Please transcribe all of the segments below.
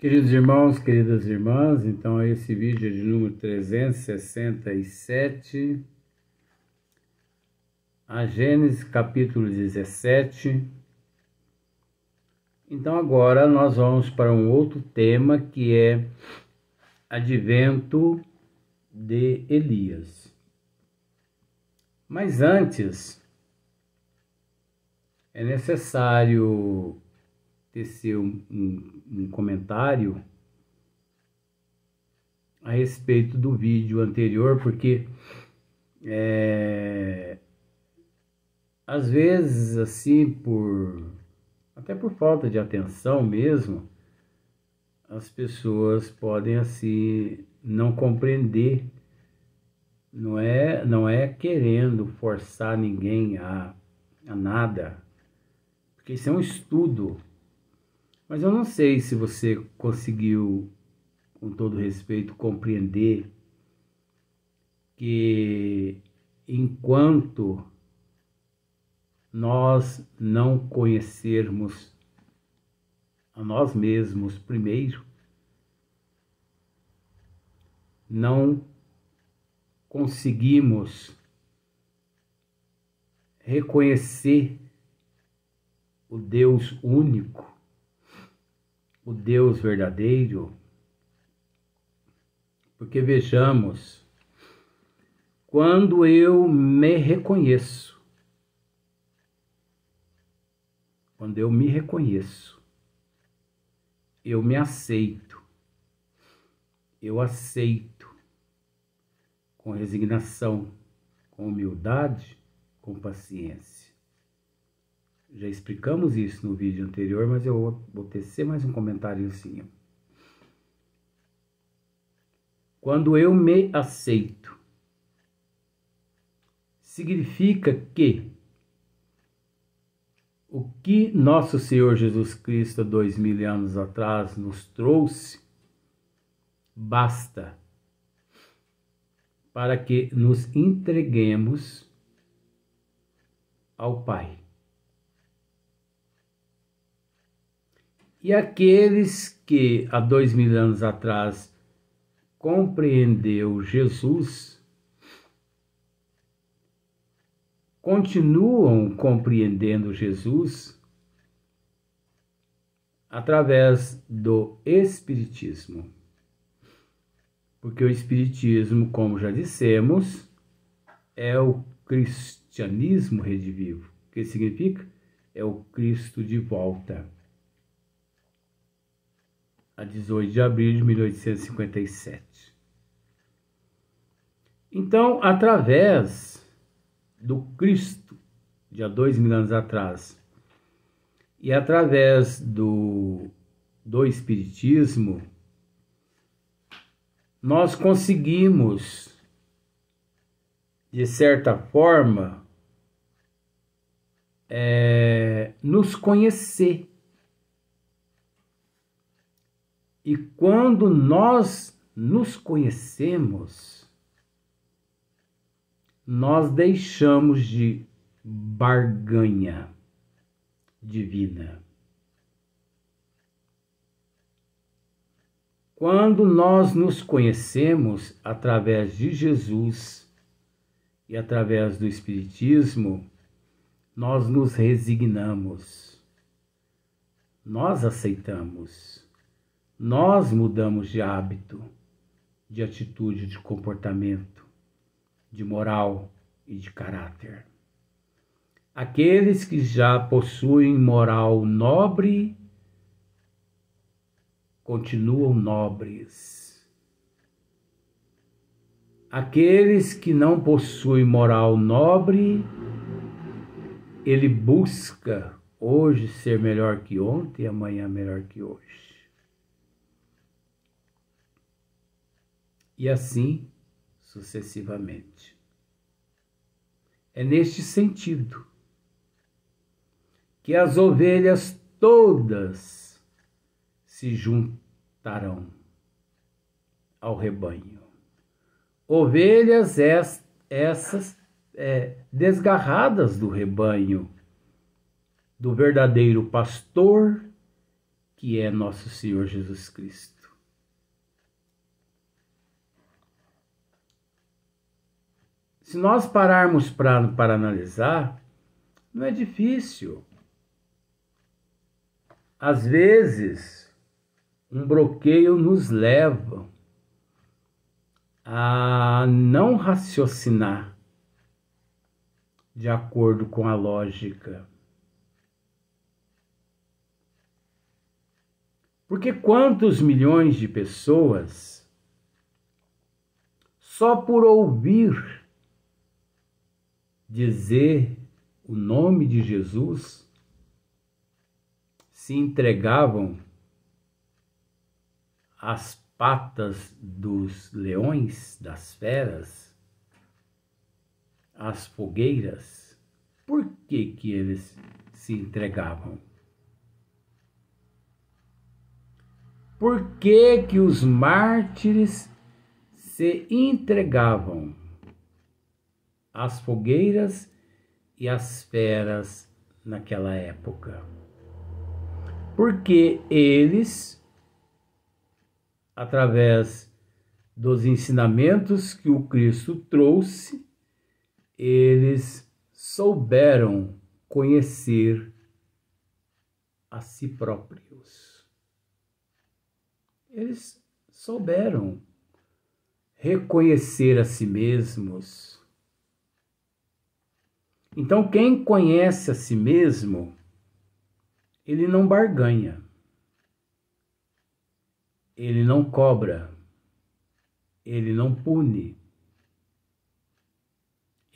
Queridos irmãos, queridas irmãs, então esse vídeo é de número 367, a Gênesis capítulo 17. Então agora nós vamos para um outro tema que é advento de Elias. Mas antes é necessário tecer um comentário a respeito do vídeo anterior, porque às vezes, assim, até por falta de atenção mesmo, as pessoas podem assim não compreender. Não é querendo forçar ninguém a nada, porque isso é um estudo. Mas eu não sei se você conseguiu, com todo respeito, compreender que enquanto nós não conhecermos a nós mesmos primeiro, não conseguimos reconhecer o Deus único, o Deus verdadeiro, porque vejamos, quando eu me reconheço, eu me aceito, eu aceito com resignação, com humildade, com paciência. Já explicamos isso no vídeo anterior, mas eu vou tecer mais um comentáriozinho. Quando eu me aceito, significa que o que nosso Senhor Jesus Cristo, 2000 anos atrás, nos trouxe, basta para que nos entreguemos ao Pai. E aqueles que há 2000 anos atrás compreendeu Jesus, continuam compreendendo Jesus através do Espiritismo. Porque o Espiritismo, como já dissemos, é o cristianismo redivivo. O que significa? É o Cristo de volta. A 18 de abril de 1857. Então, através do Cristo, de há 2000 anos atrás, e através do Espiritismo, nós conseguimos, de certa forma, nos conhecer. E quando nós nos conhecemos, nós deixamos de barganha divina. Quando nós nos conhecemos através de Jesus e através do Espiritismo, nós nos resignamos, nós aceitamos. Nós mudamos de hábito, de atitude, de comportamento, de moral e de caráter. Aqueles que já possuem moral nobre continuam nobres. Aqueles que não possuem moral nobre, ele busca hoje ser melhor que ontem e amanhã melhor que hoje. E assim sucessivamente. É neste sentido que as ovelhas todas se juntarão ao rebanho. Ovelhas essas desgarradas do rebanho, do verdadeiro pastor que é nosso Senhor Jesus Cristo. Se nós pararmos para analisar, não é difícil. Às vezes, um bloqueio nos leva a não raciocinar de acordo com a lógica. Porque quantos milhões de pessoas, só por ouvir dizer o nome de Jesus, se entregavam às patas dos leões, das feras, às fogueiras? Por que que eles se entregavam? Por que que os mártires se entregavam às fogueiras e às feras naquela época? Porque eles, através dos ensinamentos que o Cristo trouxe, eles souberam conhecer a si próprios. Eles souberam reconhecer a si mesmos. Então, quem conhece a si mesmo, ele não barganha, ele não cobra, ele não pune,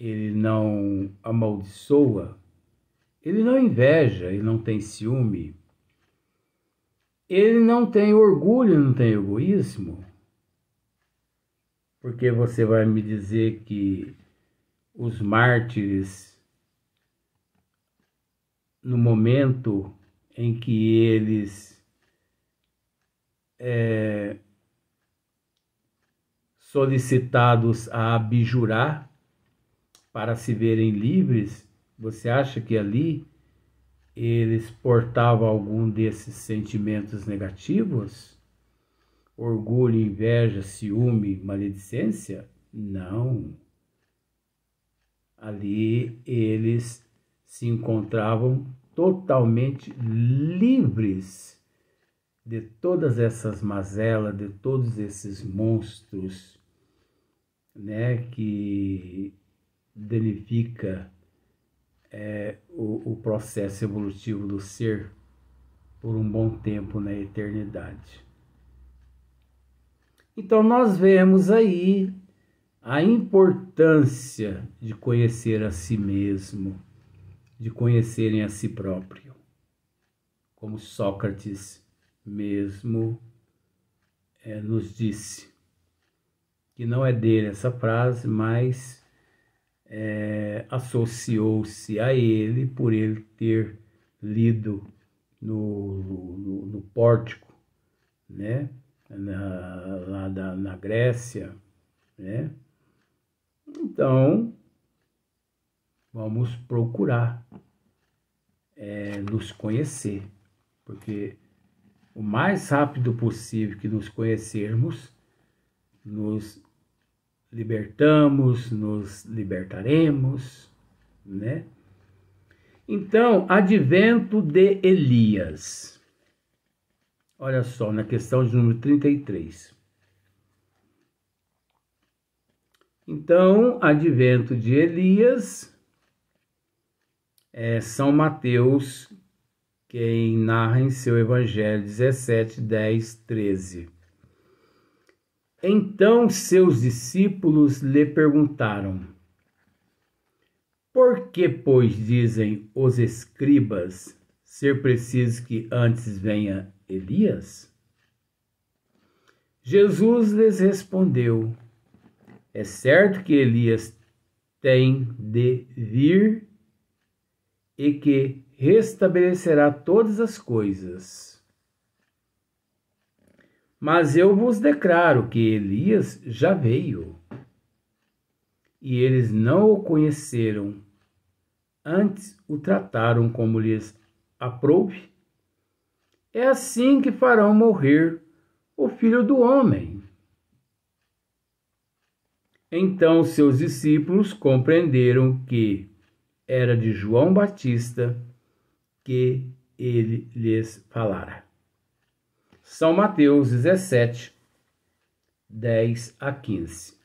ele não amaldiçoa, ele não inveja, ele não tem ciúme, ele não tem orgulho, não tem egoísmo. Porque você vai me dizer que os mártires, no momento em que eles solicitados a abjurar para se verem livres, você acha que ali eles portavam algum desses sentimentos negativos? Orgulho, inveja, ciúme, maledicência? Não. Ali eles se encontravam totalmente livres de todas essas mazelas, de todos esses monstros, né, que danifica o processo evolutivo do ser por um bom tempo na eternidade. Então nós vemos aí a importância de conhecer a si mesmo, de conhecerem a si próprio, como Sócrates mesmo nos disse, que não é dele essa frase, mas associou-se a ele por ele ter lido no pórtico, né, lá na Grécia, né? Então, vamos procurar nos conhecer, porque o mais rápido possível que nos conhecermos, nos libertamos, nos libertaremos, né? Então, advento de Elias. Olha só, na questão de número 33. Então, advento de Elias, São Mateus, quem narra em seu Evangelho 17, 10, 13. Então seus discípulos lhe perguntaram: por que, pois, dizem os escribas ser preciso que antes venha Elias? Jesus lhes respondeu: é certo que Elias tem de vir e que restabelecerá todas as coisas. Mas eu vos declaro que Elias já veio, e eles não o conheceram, antes o trataram como lhes aprouve, é assim que farão morrer o Filho do Homem. Então seus discípulos compreenderam que era de João Batista que ele lhes falara. São Mateus 17, 10 a 15.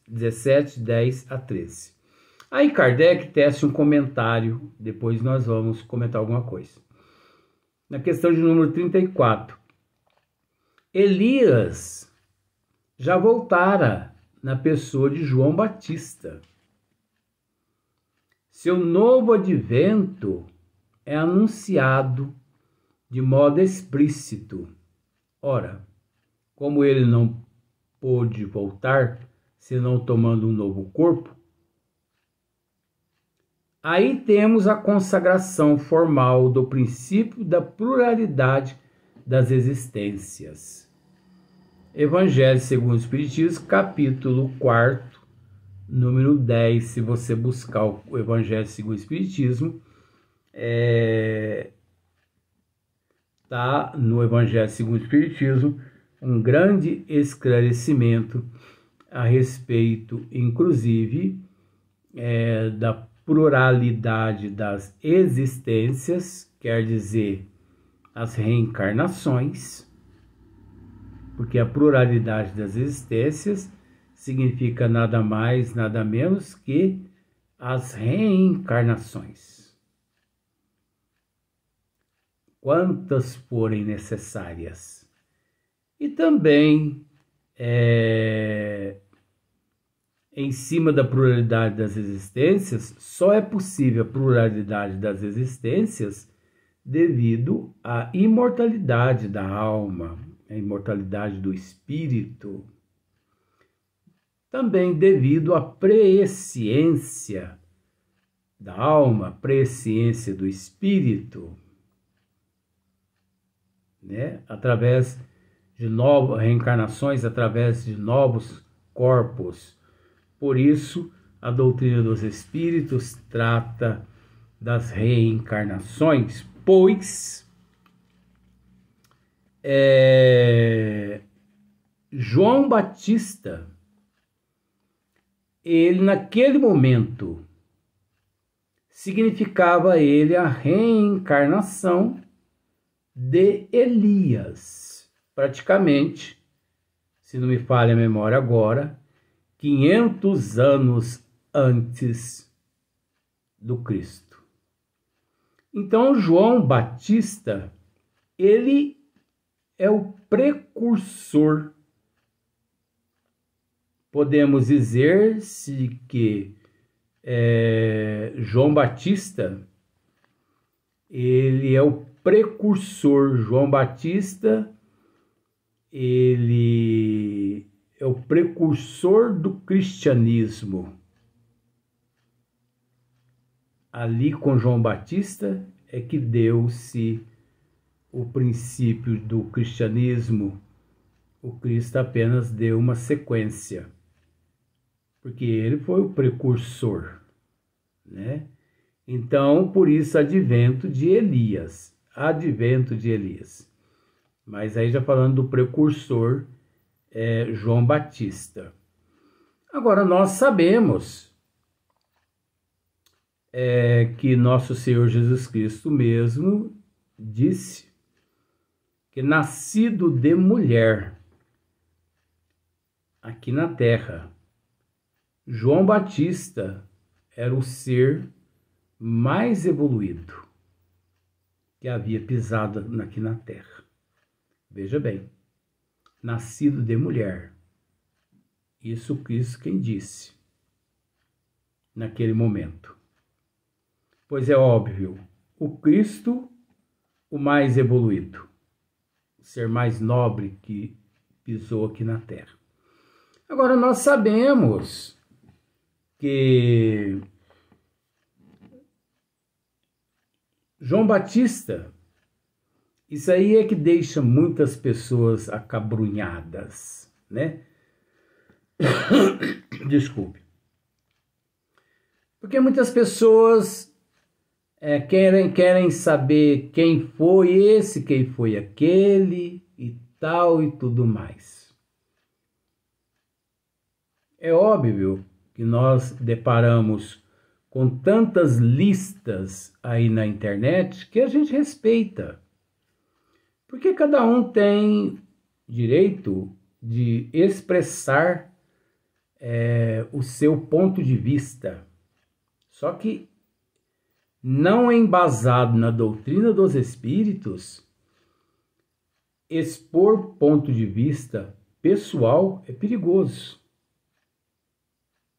17, 10 a 13. Aí Kardec tece um comentário, depois nós vamos comentar alguma coisa. Na questão de número 34. Elias já voltara na pessoa de João Batista. Seu novo advento é anunciado de modo explícito. Ora, como ele não pôde voltar, senão tomando um novo corpo, aí temos a consagração formal do princípio da pluralidade das existências. Evangelho segundo o Espiritismo, capítulo 4, número 10. Se você buscar o Evangelho segundo o Espiritismo, está no Evangelho segundo o Espiritismo um grande esclarecimento a respeito, inclusive, da pluralidade das existências, quer dizer, as reencarnações, porque a pluralidade das existências significa nada mais, nada menos que as reencarnações. Quantas forem necessárias. E também, em cima da pluralidade das existências, só é possível a pluralidade das existências devido à imortalidade da alma, a imortalidade do espírito. Também devido à presciência da alma, presciência do espírito, né? Através de novas reencarnações, através de novos corpos. Por isso, a doutrina dos espíritos trata das reencarnações, pois João Batista, ele naquele momento significava ele a reencarnação de Elias, praticamente, se não me falha a memória agora, 500 anos antes do Cristo. Então, João Batista, ele é o precursor. Podemos dizer-se que João Batista, ele é o precursor. João Batista, ele é o precursor do cristianismo. Ali com João Batista é que deu-se o princípio do cristianismo. O Cristo apenas deu uma sequência, porque ele foi o precursor, né? Então, por isso, advento de Elias. Mas aí já falando do precursor, João Batista. Agora, nós sabemos que nosso Senhor Jesus Cristo mesmo disse que nascido de mulher aqui na terra, João Batista era o ser mais evoluído que havia pisado aqui na terra. Veja bem, nascido de mulher. Isso Cristo quem disse naquele momento. Pois é óbvio, o Cristo, o mais evoluído, o ser mais nobre que pisou aqui na terra. Agora, nós sabemos que João Batista, isso aí é que deixa muitas pessoas acabrunhadas, né? Desculpe. Porque muitas pessoas querem saber quem foi esse, quem foi aquele e tal e tudo mais. É óbvio que nós deparamos com tantas listas aí na internet que a gente respeita. Porque cada um tem direito de expressar o seu ponto de vista. Só que não embasado na doutrina dos espíritos, expor ponto de vista pessoal é perigoso.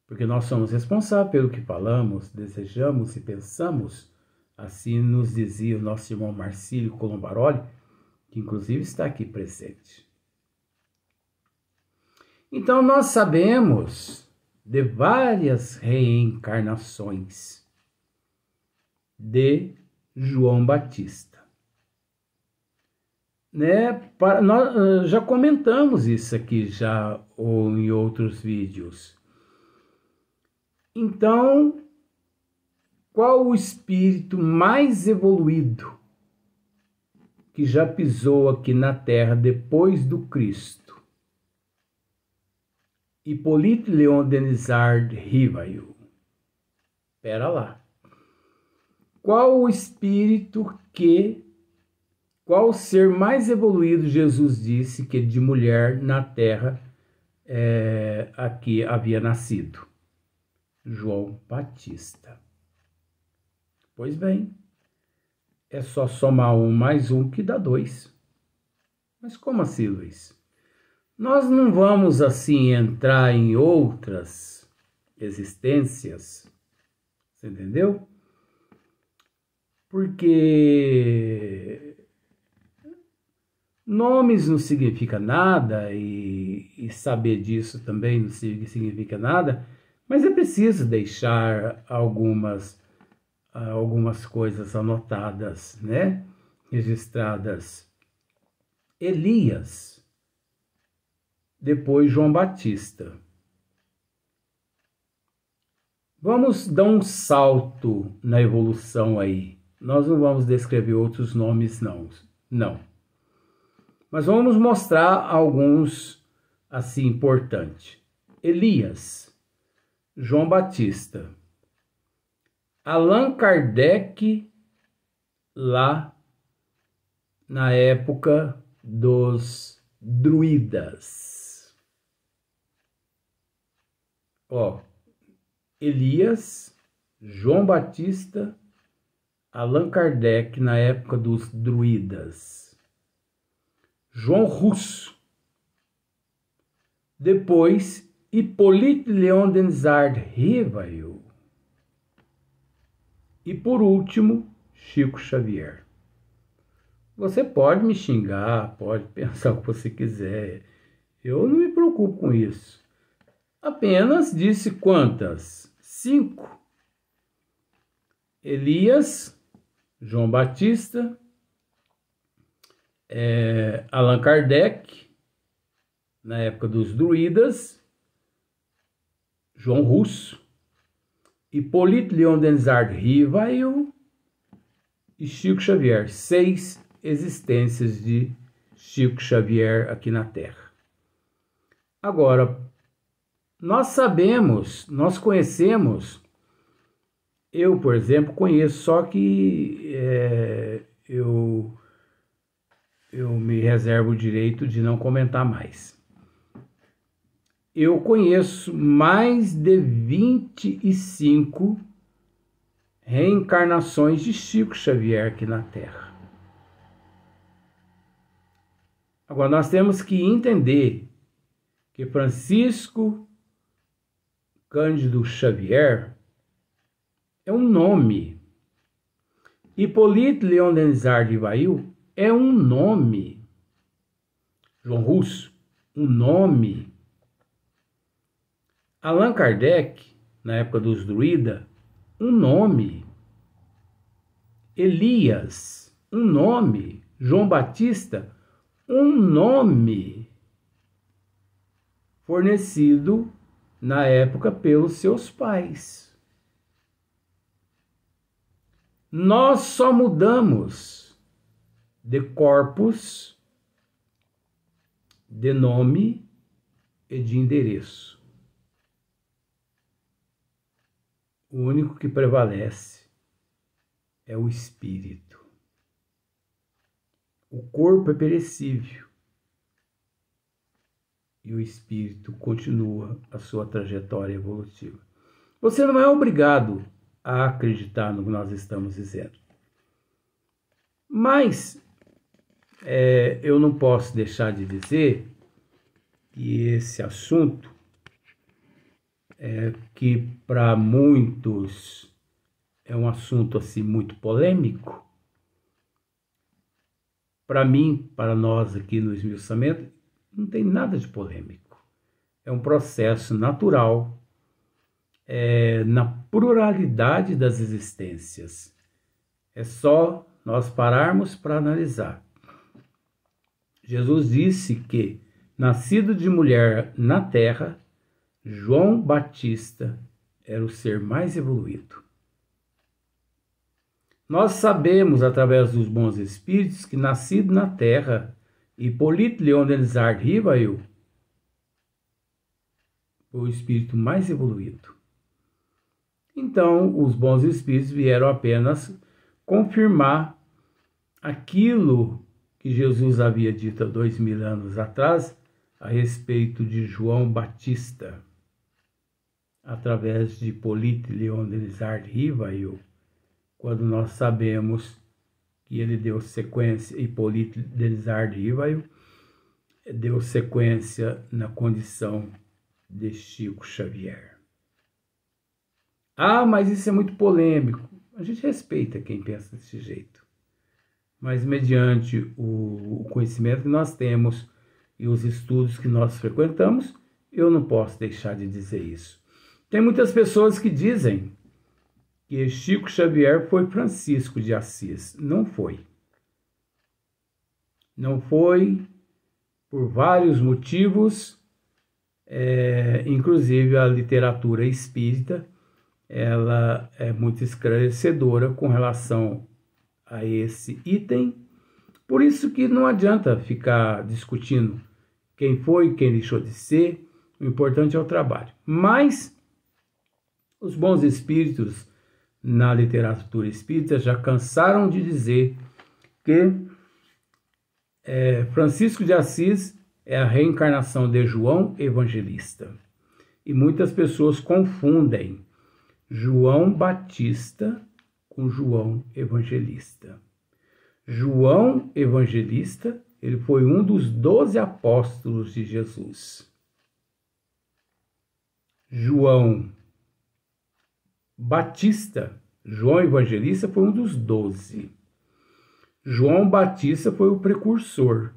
Porque nós somos responsáveis pelo que falamos, desejamos e pensamos. Assim nos dizia o nosso irmão Marcílio Colombaroli, que inclusive está aqui presente. Então nós sabemos de várias reencarnações de João Batista. Nós já comentamos isso aqui ou em outros vídeos. Então, qual o espírito mais evoluído que já pisou aqui na Terra depois do Cristo? Hippolyte Léon Denisard Rivail. Pera lá. Qual o ser mais evoluído Jesus disse que de mulher na Terra aqui havia nascido? João Batista. Pois bem, é só somar 1 mais 1 que dá 2. Mas como assim, Luiz? Nós não vamos assim entrar em outras existências, você entendeu? Porque nomes não significa nada e saber disso também não significa nada, mas é preciso deixar algumas coisas anotadas, né? Registradas. Elias, depois João Batista. Vamos dar um salto na evolução aí. Nós não vamos descrever outros nomes, não. Mas vamos mostrar alguns, assim, importantes. Elias, João Batista, Allan Kardec, lá na época dos druidas. Elias, João Batista, Allan Kardec, na época dos druidas. João Russo. Depois, Hippolyte Léon Denisard Rivail. E por último, Chico Xavier. Você pode me xingar, pode pensar o que você quiser. Eu não me preocupo com isso. Apenas disse quantas? 5. Elias, João Batista, Allan Kardec, na época dos druidas, João Russo, Hippolyte Léon Denisard Rivail e Chico Xavier. 6 existências de Chico Xavier aqui na Terra. Agora, nós conhecemos, eu, por exemplo, conheço, só que eu me reservo o direito de não comentar mais. Eu conheço mais de 25 reencarnações de Chico Xavier aqui na Terra. Agora, nós temos que entender que Francisco Cândido Xavier é um nome. Hippolyte Léon Denisard Rivail é um nome. João Russo, um nome. Allan Kardec, na época dos druidas, um nome. Elias, um nome. João Batista, um nome fornecido na época pelos seus pais. Nós só mudamos de corpos, de nome e de endereço. O único que prevalece é o espírito. O corpo é perecível e o espírito continua a sua trajetória evolutiva. Você não é obrigado a acreditar no que nós estamos dizendo. Mas eu não posso deixar de dizer que esse assunto que para muitos é um assunto assim muito polêmico, para mim, para nós aqui no Esmiuçamento, não tem nada de polêmico. É um processo natural na pluralidade das existências. É só nós pararmos para analisar. Jesus disse que, nascido de mulher na terra, João Batista era o ser mais evoluído. Nós sabemos, através dos bons espíritos, que nascido na terra, Hipólito Leon Denis Rivail foi o espírito mais evoluído. Então, os bons espíritos vieram apenas confirmar aquilo que Jesus havia dito há 2000 anos atrás a respeito de João Batista, através de Hipólito Leon Denis Rivail, quando nós sabemos que ele deu sequência, Hipólito Denis Rivail deu sequência na condição de Chico Xavier. Ah, mas isso é muito polêmico. A gente respeita quem pensa desse jeito. Mas mediante o conhecimento que nós temos e os estudos que nós frequentamos, eu não posso deixar de dizer isso. Tem muitas pessoas que dizem que Chico Xavier foi Francisco de Assis. Não foi. Não foi por vários motivos, inclusive a literatura espírita, ela é muito esclarecedora com relação a esse item. Por isso que não adianta ficar discutindo quem foi, quem deixou de ser. O importante é o trabalho. Mas os bons espíritos na literatura espírita já cansaram de dizer que Francisco de Assis é a reencarnação de João Evangelista. E muitas pessoas confundem João Batista com João Evangelista. João Evangelista, ele foi um dos 12 apóstolos de Jesus. João Batista, João Evangelista, foi um dos 12. João Batista foi o precursor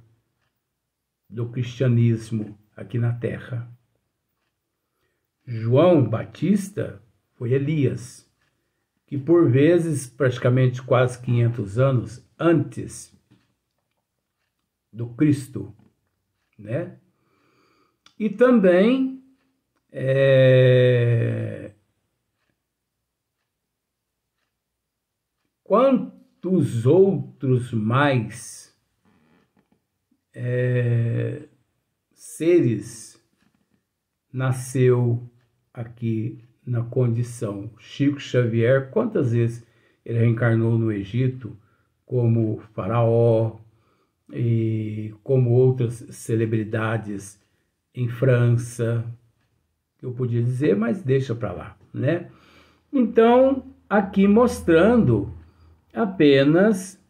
do cristianismo aqui na Terra. João Batista foi Elias, que por vezes, praticamente quase 500 anos antes do Cristo, né? E também quantos outros mais seres nasceu aqui na condição. Chico Xavier, quantas vezes ele reencarnou no Egito como faraó e como outras celebridades em França, eu podia dizer, mas deixa para lá, né? Então, aqui mostrando apenas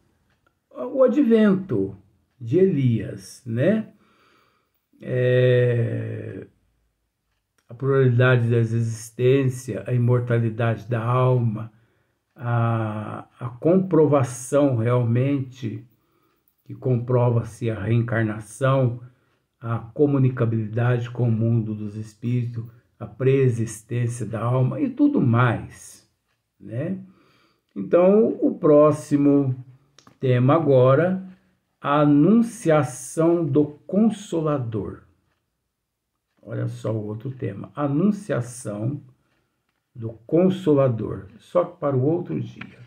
o advento de Elias, né? A pluralidade das existências, a imortalidade da alma, a comprovação realmente, que comprova-se a reencarnação, a comunicabilidade com o mundo dos espíritos, a preexistência da alma e tudo mais, né? Então, o próximo tema agora, a anunciação do Consolador. Olha só o outro tema, anunciação do Consolador, só para o outro dia.